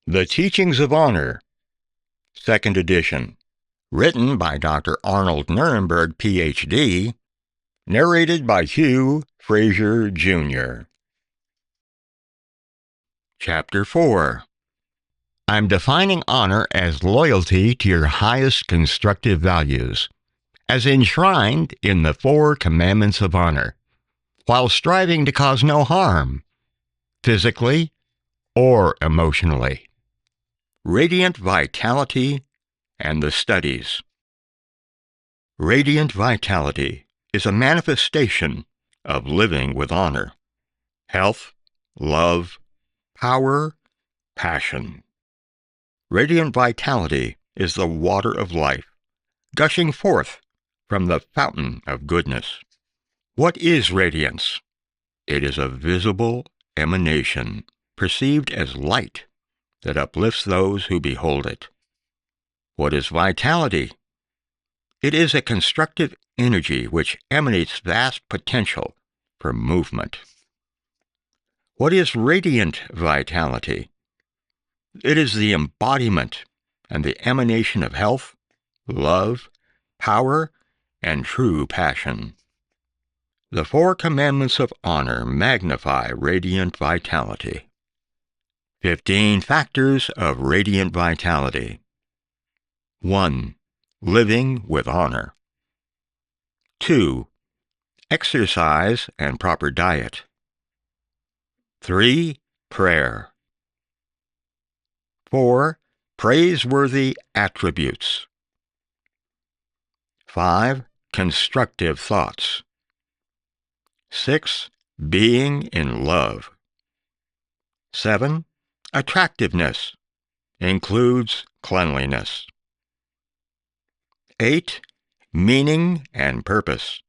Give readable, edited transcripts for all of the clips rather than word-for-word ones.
The Teachings of Honor, 2nd edition, written by Dr. Arnold Nerenberg, Ph.D., narrated by Hugh, Frazier, Jr. Chapter 4. I'm defining honor as loyalty to your highest constructive values, as enshrined in the 4 commandments of honor, while striving to cause no harm, physically or emotionally. Radiant Vitality and the Studies. Radiant vitality is a manifestation of living with honor, health, love, power, passion. Radiant vitality is the water of life, gushing forth from the fountain of goodness. What is radiance? It is a visible emanation, perceived as light, that uplifts those who behold it. What is vitality? It is a constructive energy which emanates vast potential for movement. What is radiant vitality? It is the embodiment and the emanation of health, love, power, and true passion. The 4 commandments of honor magnify radiant vitality. 15 factors of radiant vitality. 1. Living with honor. 2. Exercise and proper diet. 3. Prayer. 4. Praiseworthy attributes. 5. Constructive thoughts. 6. Being in love. 7. Attractiveness includes cleanliness. 8. Meaning and purpose.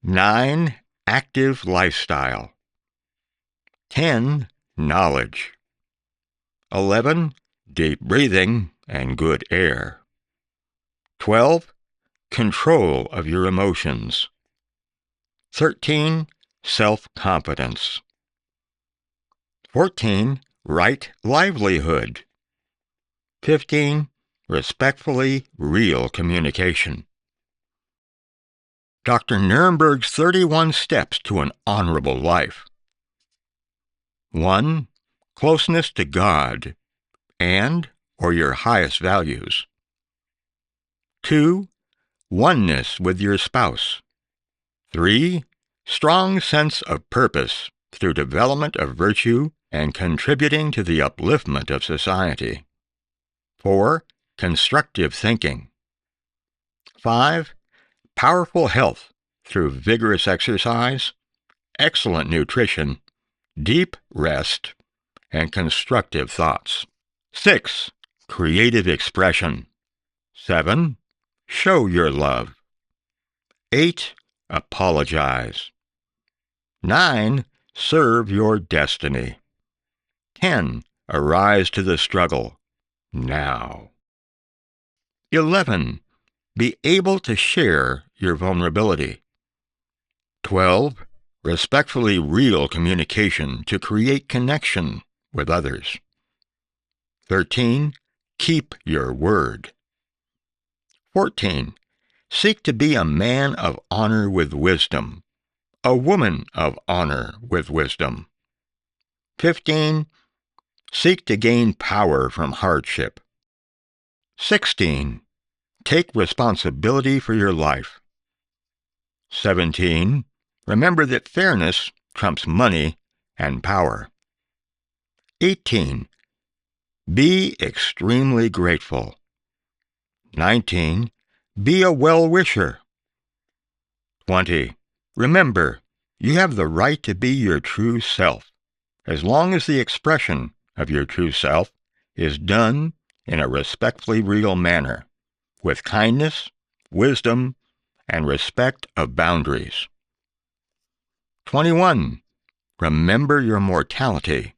9. Active lifestyle. 10. Knowledge. 11. Deep breathing and good air. 12. Control of your emotions. 13. Self-confidence. 14. Right livelihood. 15. Respectfully real communication. Dr. Nerenberg's 31 Steps to an Honorable Life. 1. Closeness to God and or your highest values. 2. Oneness with your spouse. 3. Strong sense of purpose through development of virtue and contributing to the upliftment of society. 4. Constructive thinking. 5. Powerful health through vigorous exercise, excellent nutrition, deep rest, and constructive thoughts. 6. Creative expression. 7. Show your love. 8. Apologize. 9. Serve your destiny. 10. Arise to the struggle now. 11. Be able to share your vulnerability. 12. Respectfully real communication to create connection with others. 13. Keep your word. 14. Seek to be a man of honor with wisdom, a woman of honor with wisdom. 15. Seek to gain power from hardship. 16. Take responsibility for your life. 17. Remember that fairness trumps money and power. 18. Be extremely grateful. 19. Be a well-wisher. 20. Remember, you have the right to be your true self, as long as the expression of your true self is done in a respectfully real manner, with kindness, wisdom, and respect of boundaries. 21. Remember your mortality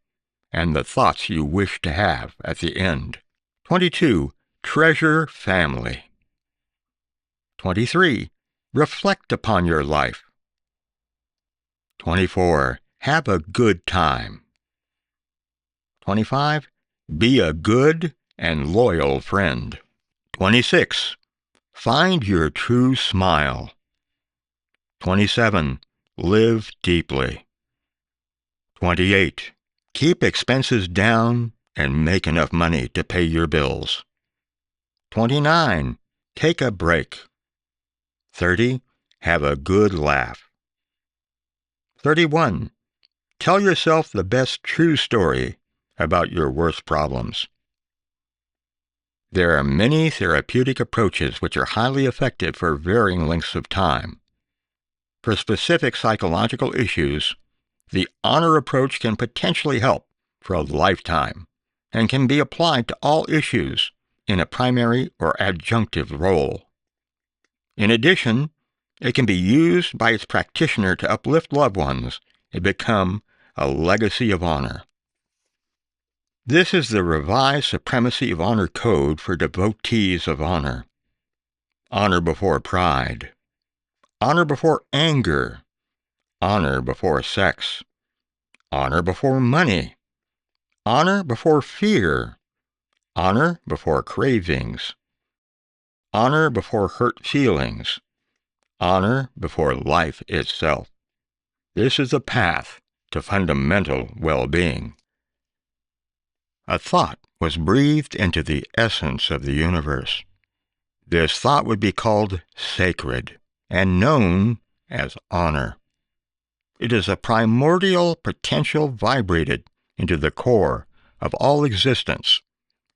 and the thoughts you wish to have at the end. 22. Treasure family. 23. Reflect upon your life. 24. Have a good time. 25. Be a good and loyal friend. 26. Find your true smile. 27. Live deeply. 28. Keep expenses down and make enough money to pay your bills. 29. Take a break. 30. Have a good laugh. 31. Tell yourself the best true story about your worst problems. There are many therapeutic approaches which are highly effective for varying lengths of time. For specific psychological issues, the Honorr approach can potentially help for a lifetime and can be applied to all issues in a primary or adjunctive role. In addition, it can be used by its practitioner to uplift loved ones and become a legacy of honor. This is the revised Supremacy of Honor Code for devotees of honor. Honor before pride. Honor before anger. Honor before sex. Honor before money. Honor before fear. Honor before cravings. Honor before hurt feelings. Honor before life itself. This is the path to fundamental well-being. A thought was breathed into the essence of the universe. This thought would be called sacred and known as honor. It is a primordial potential vibrated into the core of all existence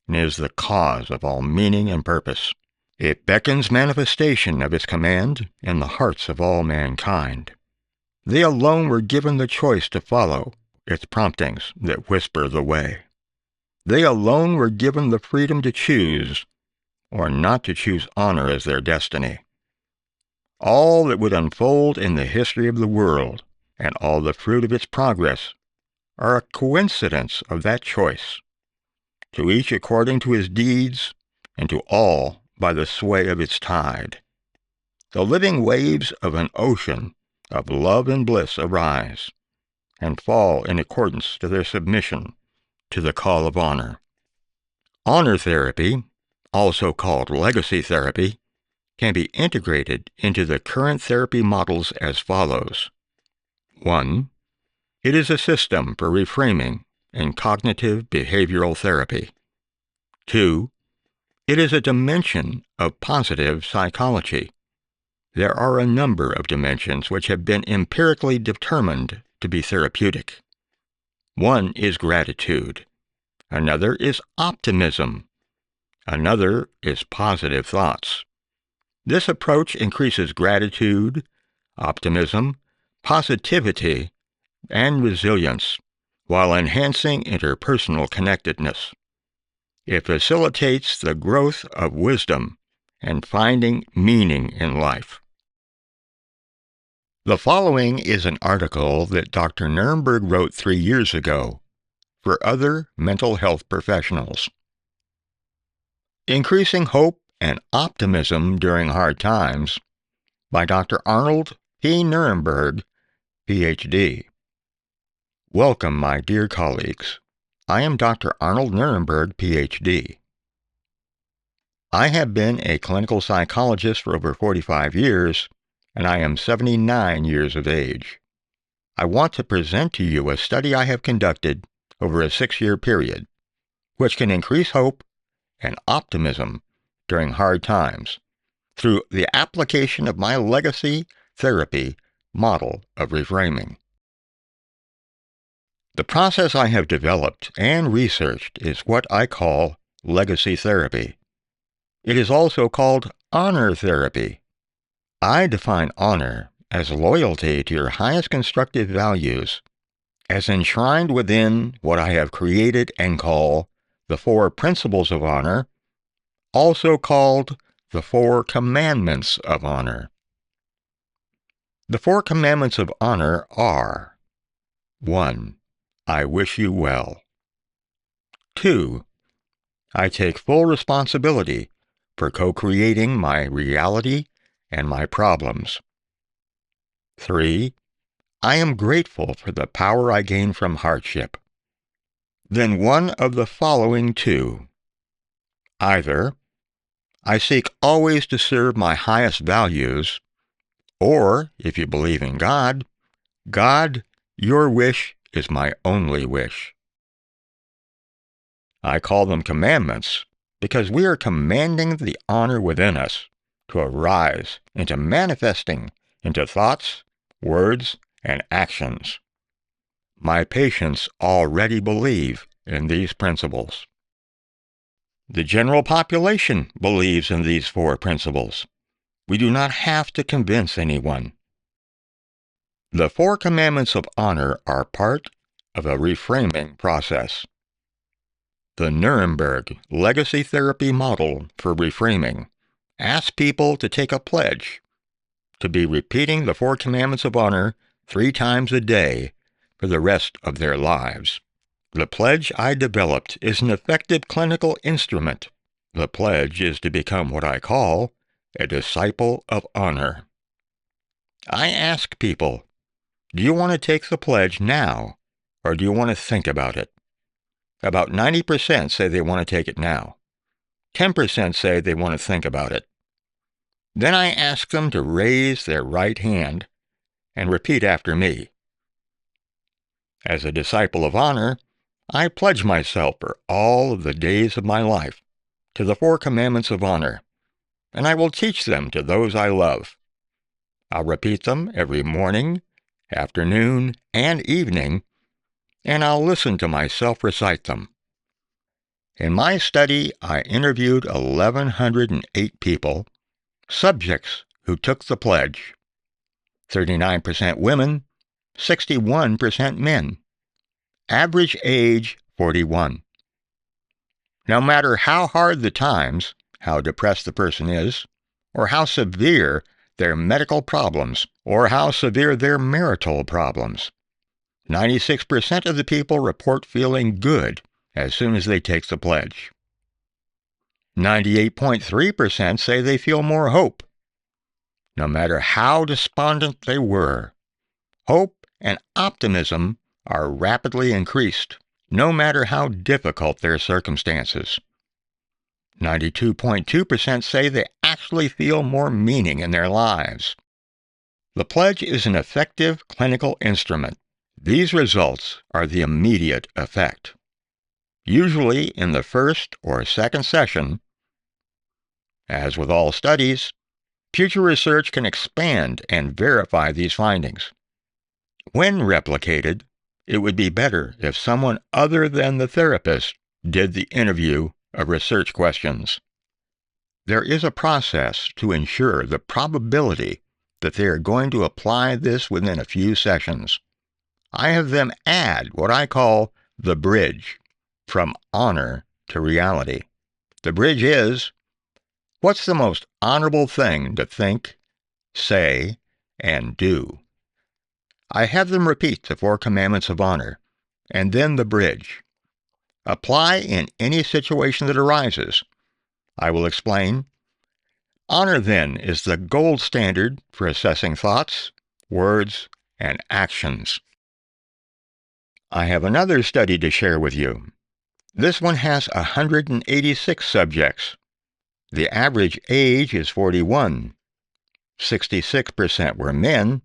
and is the cause of all meaning and purpose. It beckons manifestation of its command in the hearts of all mankind. They alone were given the choice to follow its promptings that whisper the way. They alone were given the freedom to choose or not to choose honor as their destiny. All that would unfold in the history of the world and all the fruit of its progress are a coincidence of that choice, to each according to his deeds and to all by the sway of its tide. The living waves of an ocean of love and bliss arise and fall in accordance to their submission to the call of honor. Honor therapy, also called legacy therapy, can be integrated into the current therapy models as follows. 1. It is a system for reframing in cognitive behavioral therapy. 2. It is a dimension of positive psychology. There are a number of dimensions which have been empirically determined to be therapeutic. One is gratitude. Another is optimism. Another is positive thoughts. This approach increases gratitude, optimism, positivity, and resilience, while enhancing interpersonal connectedness. It facilitates the growth of wisdom and finding meaning in life. The following is an article that Dr. Nerenberg wrote 3 years ago for other mental health professionals. Increasing Hope and Optimism During Hard Times by Dr. Arnold P. Nerenberg, Ph.D. Welcome, my dear colleagues. I am Dr. Arnold Nerenberg, Ph.D. I have been a clinical psychologist for over 45 years, and I am 79 years of age. I want to present to you a study I have conducted over a 6-year period, which can increase hope and optimism during hard times through the application of my legacy therapy model of reframing. The process I have developed and researched is what I call legacy therapy. It is also called honor therapy. I define honor as loyalty to your highest constructive values, as enshrined within what I have created and call the 4 principles of honor, also called the 4 commandments of honor. The 4 commandments of honor are: 1. I wish you well. 2. I take full responsibility for co-creating my reality and my problems. 3. I am grateful for the power I gain from hardship. then one of the following two. Either I seek always to serve my highest values, or, if you believe in God, God, your wish is my only wish. I call them commandments because we are commanding the honor within us to arise into manifesting into thoughts, words, and actions. My patients already believe in these principles. The general population believes in these four principles. We do not have to convince anyone. The four commandments of honor are part of a reframing process. The Nerenberg legacy therapy model for reframing asks people to take a pledge to be repeating the four commandments of honor 3 times a day for the rest of their lives. The pledge I developed is an effective clinical instrument. The pledge is to become what I call a disciple of honor. I ask people, do you want to take the pledge now, or do you want to think about it? About 90% say they want to take it now. 10% say they want to think about it. Then I ask them to raise their right hand and repeat after me. As a disciple of honor, I pledge myself for all of the days of my life to the four commandments of honor, and I will teach them to those I love. I'll repeat them every morning, afternoon, and evening, and I'll listen to myself recite them. In my study, I interviewed 1,108 people, subjects who took the pledge. 39% women, 61% men. Average age 41. No matter how hard the times, how depressed the person is, or how severe their medical problems, or how severe their marital problems, 96% of the people report feeling good as soon as they take the pledge. 98.3% say they feel more hope. No matter how despondent they were, hope and optimism are rapidly increased, no matter how difficult their circumstances. 92.2% say they actually feel more meaning in their lives. The pledge is an effective clinical instrument. These results are the immediate effect. Usually in the first or second session, as with all studies, future research can expand and verify these findings. When replicated, it would be better if someone other than the therapist did the interview of research questions. There is a process to ensure the probability that they are going to apply this within a few sessions. I have them add what I call the bridge from honor to reality. The bridge is, what's the most honorable thing to think, say, and do? I have them repeat the four commandments of honor, and then the bridge. Apply in any situation that arises. I will explain. Honor, then, is the gold standard for assessing thoughts, words, and actions. I have another study to share with you. This one has 186 subjects. The average age is 41. 66% were men,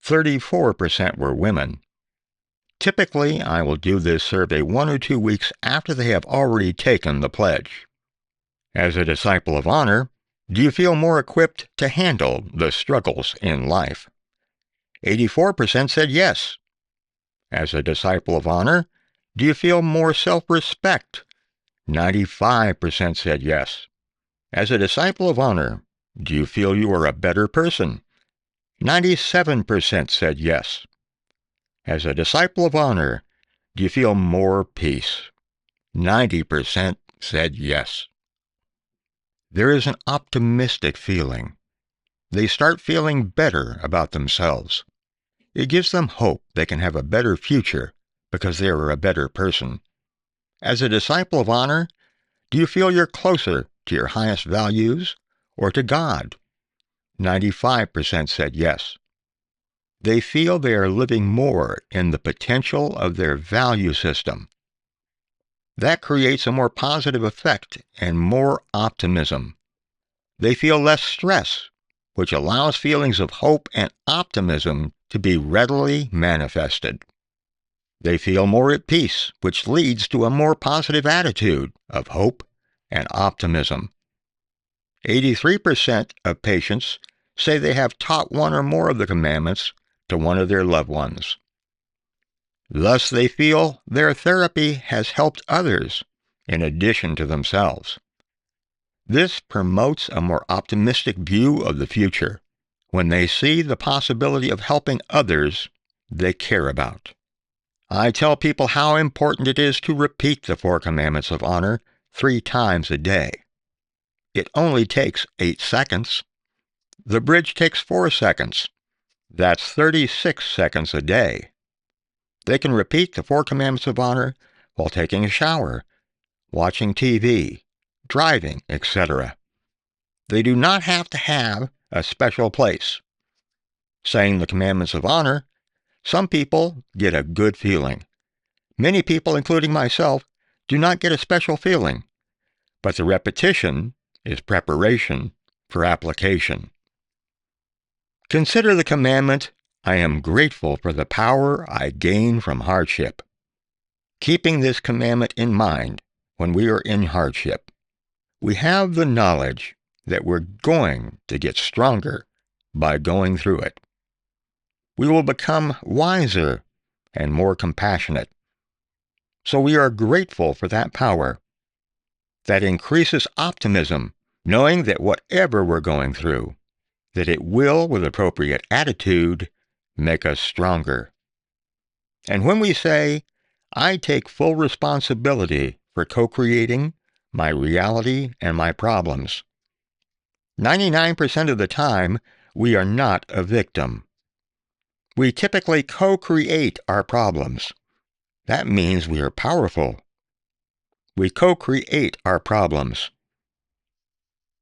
34% were women. Typically, I will do this survey 1 or 2 weeks after they have already taken the pledge. As a disciple of honor, do you feel more equipped to handle the struggles in life? 84% said yes. As a disciple of honor, do you feel more self-respect? 95% said yes. As a disciple of honor, do you feel you are a better person? 97% said yes. As a disciple of honor, do you feel more peace? 90% said yes. There is an optimistic feeling. They start feeling better about themselves. It gives them hope they can have a better future because they are a better person. As a disciple of honor, do you feel you're closer to your highest values or to God? 95% said yes. They feel they are living more in the potential of their value system. That creates a more positive effect and more optimism. They feel less stress, which allows feelings of hope and optimism to be readily manifested. They feel more at peace, which leads to a more positive attitude of hope and optimism. 83% of patients say they have taught one or more of the commandments to one of their loved ones. Thus, they feel their therapy has helped others in addition to themselves. This promotes a more optimistic view of the future when they see the possibility of helping others they care about. I tell people how important it is to repeat the 4 commandments of honor 3 times a day. It only takes 8 seconds. The bridge takes 4 seconds. That's 36 seconds a day. They can repeat the 4 commandments of honor while taking a shower, watching TV, driving, etc. They do not have to have a special place. Saying the commandments of honor, some people get a good feeling. Many people, including myself, do not get a special feeling, but the repetition is preparation for application. Consider the commandment, I am grateful for the power I gain from hardship. Keeping this commandment in mind when we are in hardship, we have the knowledge that we're going to get stronger by going through it. We will become wiser and more compassionate. So we are grateful for that power. That increases optimism, knowing that whatever we're going through, that it will, with appropriate attitude, make us stronger. And when we say, I take full responsibility for co-creating my reality and my problems, 99% of the time, we are not a victim. We typically co-create our problems. That means we are powerful. We co-create our problems.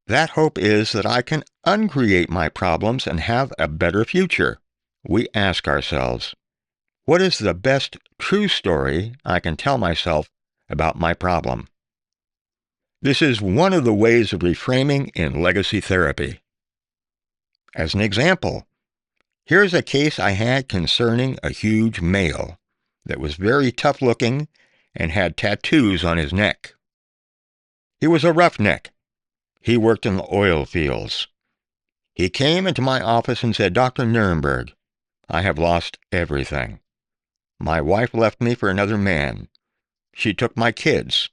That hope is that I can uncreate my problems and have a better future. We ask ourselves, what is the best true story I can tell myself about my problem? This is one of the ways of reframing in legacy therapy. As an example, here's a case I had concerning a huge male that was very tough-looking and had tattoos on his neck. He was a roughneck. He worked in the oil fields. He came into my office and said, Dr. Nerenberg, I have lost everything. My wife left me for another man. She took my kids.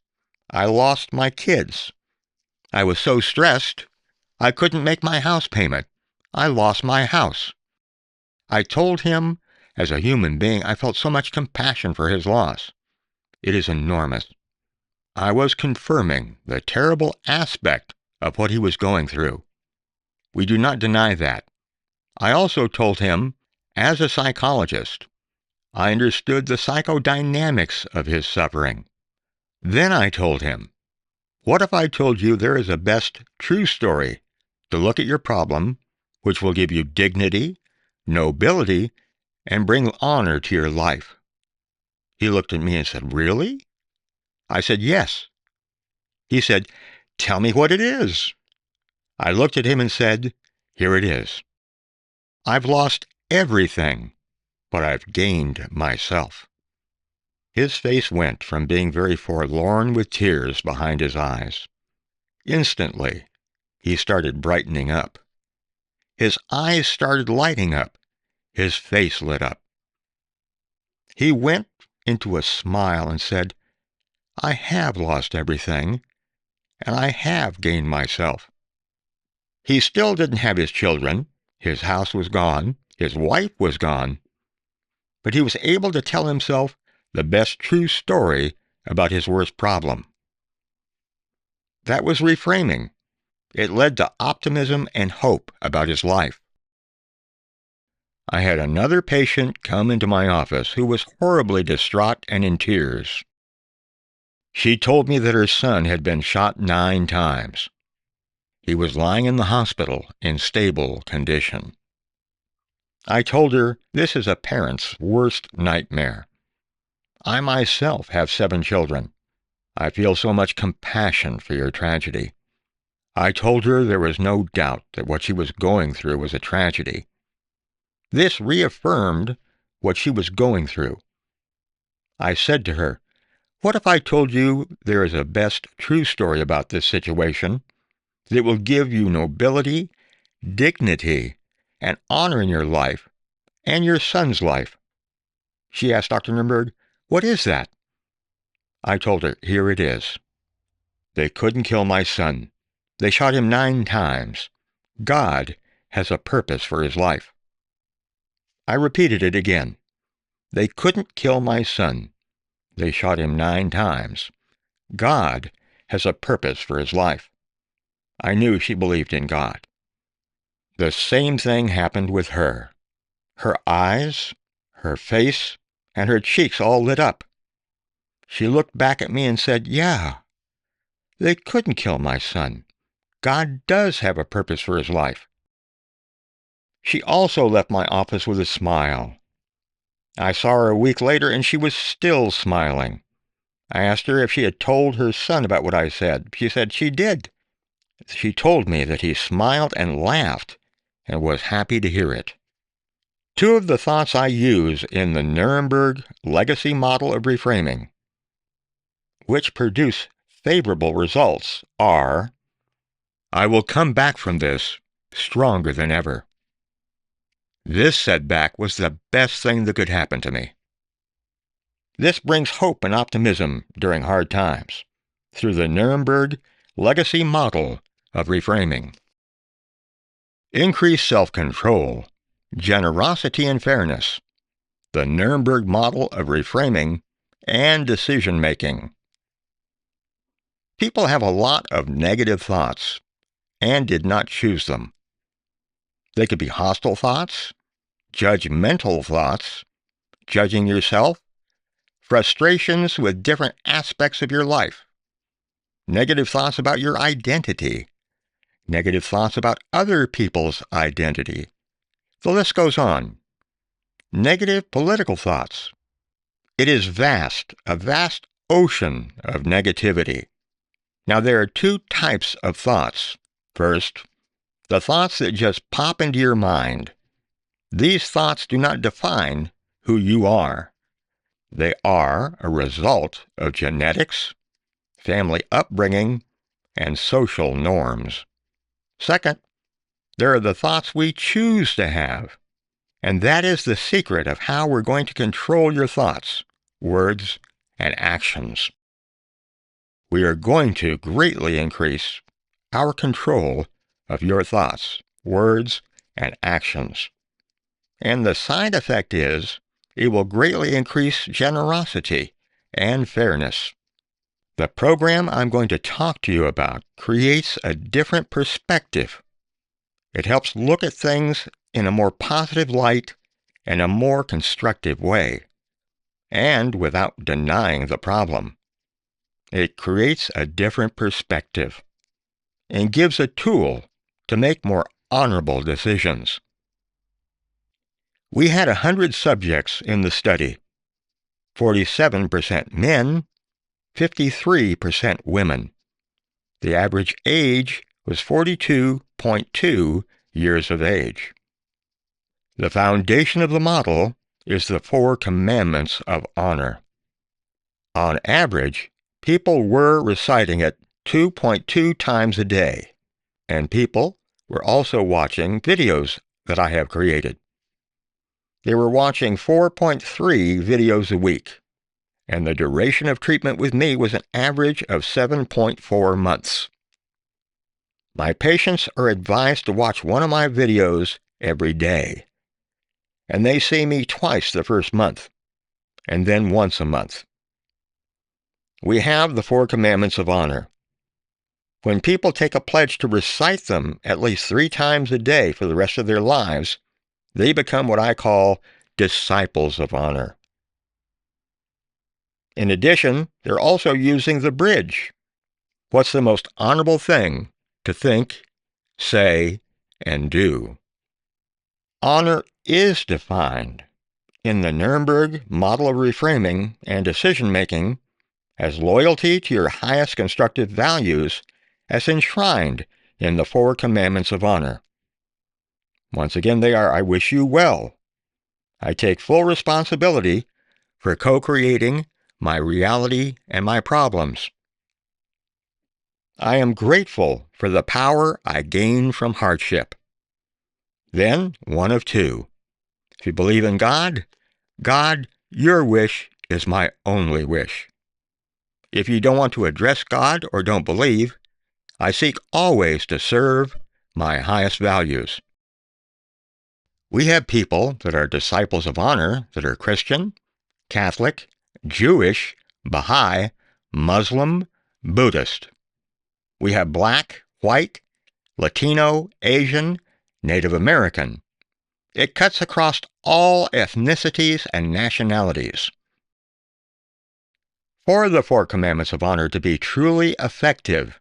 I lost my kids. I was so stressed, I couldn't make my house payment. I lost my house. I told him, as a human being, I felt so much compassion for his loss. It is enormous. I was confirming the terrible aspect of what he was going through. We do not deny that. I also told him, as a psychologist, I understood the psychodynamics of his suffering. Then I told him, what if I told you there is a best true story to look at your problem, which will give you dignity, nobility, and bring honor to your life? He looked at me and said, really? I said, yes. He said, tell me what it is. I looked at him and said, here it is. I've lost everything, but I've gained myself. His face went from being very forlorn with tears behind his eyes. Instantly, he started brightening up. His eyes started lighting up. His face lit up. He went into a smile and said, I have lost everything, and I have gained myself. He still didn't have his children. His house was gone. His wife was gone. But he was able to tell himself the best true story about his worst problem. That was reframing. It led to optimism and hope about his life. I had another patient come into my office who was horribly distraught and in tears. She told me that her son had been shot 9 times. He was lying in the hospital in stable condition. I told her this is a parent's worst nightmare. I myself have 7 children. I feel so much compassion for your tragedy. I told her there was no doubt that what she was going through was a tragedy. This reaffirmed what she was going through. I said to her, "What if I told you there is a best true story about this situation that will give you nobility, dignity, and honor in your life and your son's life?" She asked Dr. Nerenberg, "What is that?" I told her, "Here it is. They couldn't kill my son. They shot him 9 times. God has a purpose for his life." I repeated it again. They couldn't kill my son. They shot him 9 times. God has a purpose for his life. I knew she believed in God. The same thing happened with her. Her eyes, her face, and her cheeks all lit up. She looked back at me and said, "Yeah, they couldn't kill my son. God does have a purpose for his life." She also left my office with a smile. I saw her a week later and she was still smiling. I asked her if she had told her son about what I said. She said she did. She told me that he smiled and laughed and was happy to hear it. 2 of the thoughts I use in the Nerenberg legacy model of reframing, which produce favorable results, are, "I will come back from this stronger than ever. This setback was the best thing that could happen to me." This brings hope and optimism during hard times through the Nerenberg legacy model of reframing. Increased self-control, generosity and fairness, the Nerenberg model of reframing, and decision-making. People have a lot of negative thoughts and did not choose them. They could be hostile thoughts, judgmental thoughts, judging yourself, frustrations with different aspects of your life, negative thoughts about your identity, negative thoughts about other people's identity. The list goes on. Negative political thoughts. It is vast, a vast ocean of negativity. Now, there are 2 types of thoughts. First, the thoughts that just pop into your mind. These thoughts do not define who you are. They are a result of genetics, family upbringing, and social norms. Second, there are the thoughts we choose to have, and that is the secret of how we're going to control your thoughts, words, and actions. We are going to greatly increase our control of your thoughts, words, and actions. And the side effect is it will greatly increase generosity and fairness. The program I'm going to talk to you about creates a different perspective. It helps look at things in a more positive light and a more constructive way, and without denying the problem. It creates a different perspective and gives a tool to make more honorable decisions. We had 100 subjects in the study, 47% men, 53% women. The average age was 42.2 years of age. The foundation of the model is the 4 commandments of honor. On average, people were reciting it 2.2 times a day, and people were also watching videos that I have created. They were watching 4.3 videos a week, and the duration of treatment with me was an average of 7.4 months. My patients are advised to watch one of my videos every day, and they see me twice the first month, and then once a month. We have the 4 commandments of honor. When people take a pledge to recite them at least 3 times a day for the rest of their lives, they become what I call disciples of honor. In addition, they're also using the bridge. What's the most honorable thing to think, say, and do? Honor is defined in the Nerenberg model of reframing and decision-making as loyalty to your highest constructive values as enshrined in the 4 commandments of honor. Once again, they are, I wish you well. I take full responsibility for co-creating my reality and my problems. I am grateful for the power I gain from hardship. Then, one of 2. If you believe in God, God, your wish is my only wish. If you don't want to address God or don't believe, I seek always to serve my highest values. We have people that are disciples of honor that are Christian, Catholic, Jewish, Baha'i, Muslim, Buddhist. We have black, white, Latino, Asian, Native American. It cuts across all ethnicities and nationalities. For the 4 commandments of honor to be truly effective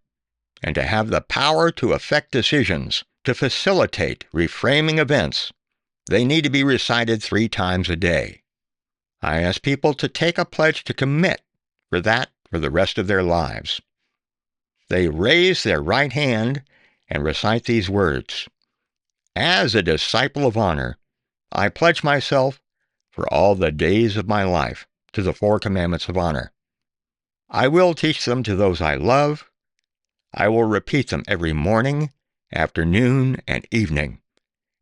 and to have the power to affect decisions, to facilitate reframing events, they need to be recited 3 times a day. I ask people to take a pledge to commit for that for the rest of their lives. They raise their right hand and recite these words. As a disciple of honor, I pledge myself for all the days of my life to the 4 commandments of honor. I will teach them to those I love. I will repeat them every morning, afternoon, and evening,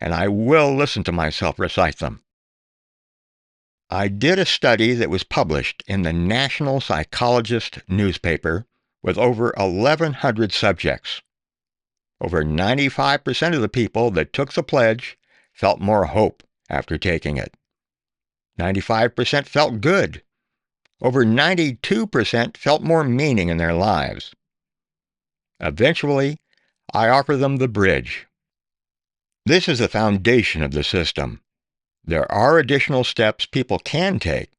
and I will listen to myself recite them. I did a study that was published in the National Psychologist newspaper with over 1,100 subjects. Over 95% of the people that took the pledge felt more hope after taking it. 95% felt good. Over 92% felt more meaning in their lives. Eventually, I offer them the bridge. This is the foundation of the system. There are additional steps people can take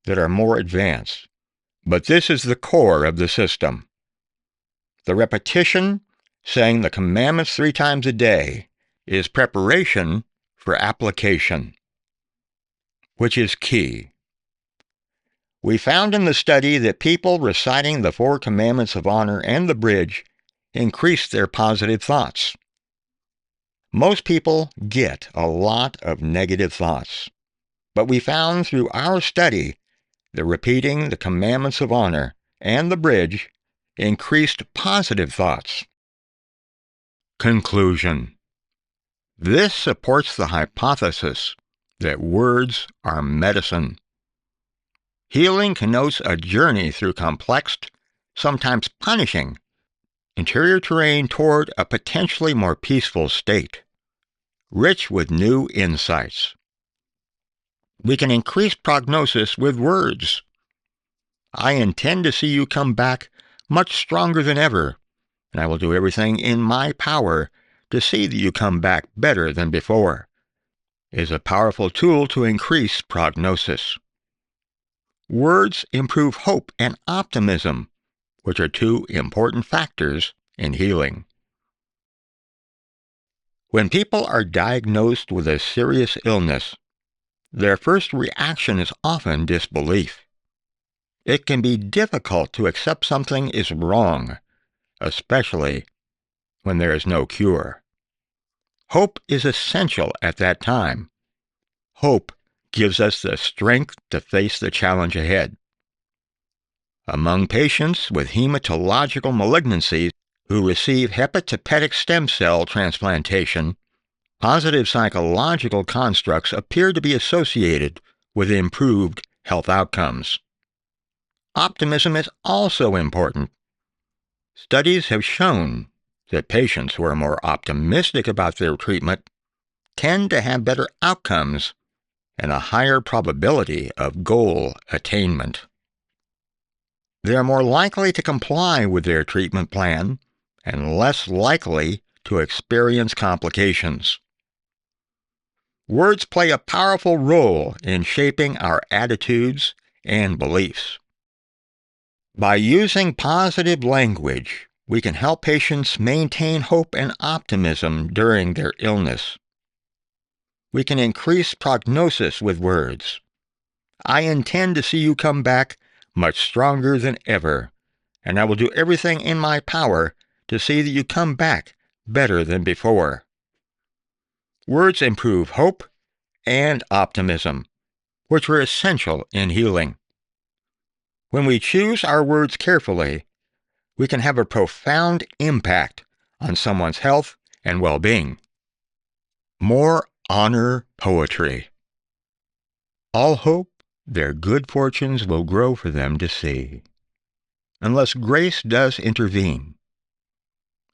that are more advanced, but this is the core of the system. The repetition, saying the commandments 3 times a day, is preparation for application, which is key. We found in the study that people reciting the 4 commandments of honor and the bridge increased their positive thoughts. Most people get a lot of negative thoughts, but we found through our study that repeating the commandments of honor and the bridge increased positive thoughts. Conclusion. This supports the hypothesis that words are medicine. Healing connotes a journey through complex, sometimes punishing, interior terrain toward a potentially more peaceful state, rich with new insights. We can increase prognosis with words. I intend to see you come back much stronger than ever, and I will do everything in my power to see that you come back better than before, is a powerful tool to increase prognosis. Words improve hope and optimism, which are 2 important factors in healing. When people are diagnosed with a serious illness, their first reaction is often disbelief. It can be difficult to accept something is wrong, especially when there is no cure. Hope is essential at that time. Hope gives us the strength to face the challenge ahead. Among patients with hematological malignancies who receive hepatopoietic stem cell transplantation, positive psychological constructs appear to be associated with improved health outcomes. Optimism is also important. Studies have shown that patients who are more optimistic about their treatment tend to have better outcomes and a higher probability of goal attainment. They are more likely to comply with their treatment plan and less likely to experience complications. Words play a powerful role in shaping our attitudes and beliefs. By using positive language, we can help patients maintain hope and optimism during their illness. We can increase prognosis with words. I intend to see you come back much stronger than ever, and I will do everything in my power to see that you come back better than before. Words improve hope and optimism, which are essential in healing. When we choose our words carefully, we can have a profound impact on someone's health and well-being. More Honorr poetry. All hope their good fortunes will grow for them to see, unless grace does intervene.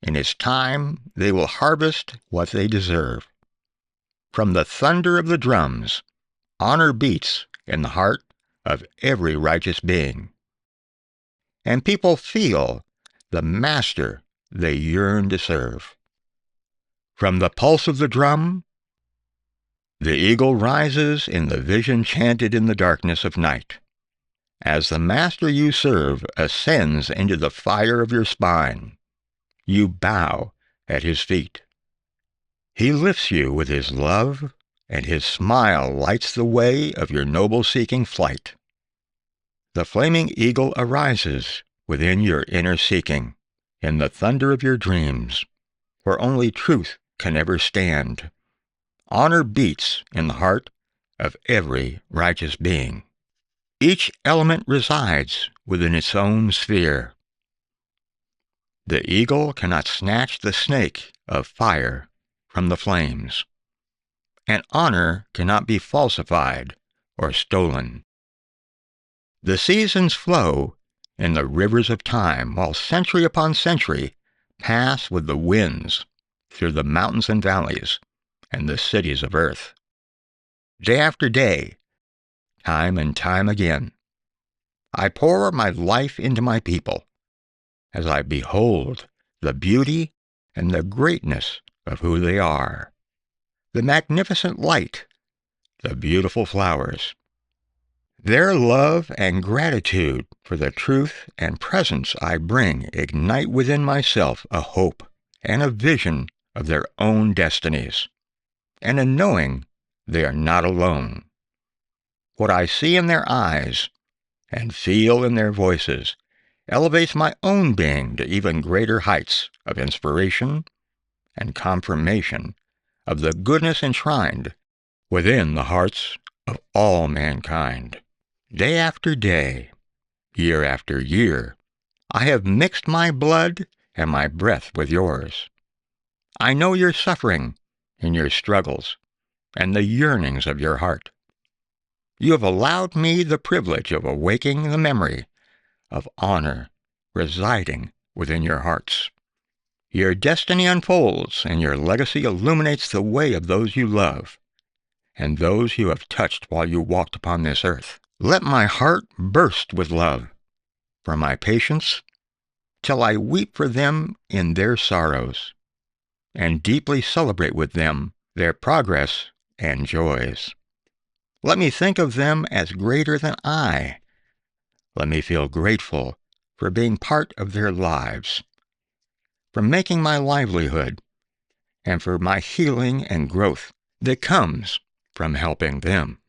In its time they will harvest what they deserve. From the thunder of the drums, honor beats in the heart of every righteous being. And people feel the master they yearn to serve. From the pulse of the drum, the eagle rises in the vision chanted in the darkness of night. As the master you serve ascends into the fire of your spine, you bow at his feet. He lifts you with his love, and his smile lights the way of your noble-seeking flight. The flaming eagle arises within your inner seeking, in the thunder of your dreams, where only truth can ever stand. Honor beats in the heart of every righteous being. Each element resides within its own sphere. The eagle cannot snatch the snake of fire from the flames, and honor cannot be falsified or stolen. The seasons flow in the rivers of time, while century upon century pass with the winds through the mountains and valleys and the cities of earth. Day after day, time and time again, I pour my life into my people as I behold the beauty and the greatness of who they are, the magnificent light, the beautiful flowers. Their love and gratitude for the truth and presence I bring ignite within myself a hope and a vision of their own destinies, and a knowing they are not alone. What I see in their eyes and feel in their voices elevates my own being to even greater heights of inspiration and confirmation of the goodness enshrined within the hearts of all mankind. Day after day, year after year, I have mixed my blood and my breath with yours. I know your suffering and your struggles and the yearnings of your heart. You have allowed me the privilege of awaking the memory of honor residing within your hearts. Your destiny unfolds, and your legacy illuminates the way of those you love and those you have touched while you walked upon this earth. Let my heart burst with love for my patients till I weep for them in their sorrows and deeply celebrate with them their progress and joys. Let me think of them as greater than I. Let me feel grateful for being part of their lives, for making my livelihood, and for my healing and growth that comes from helping them.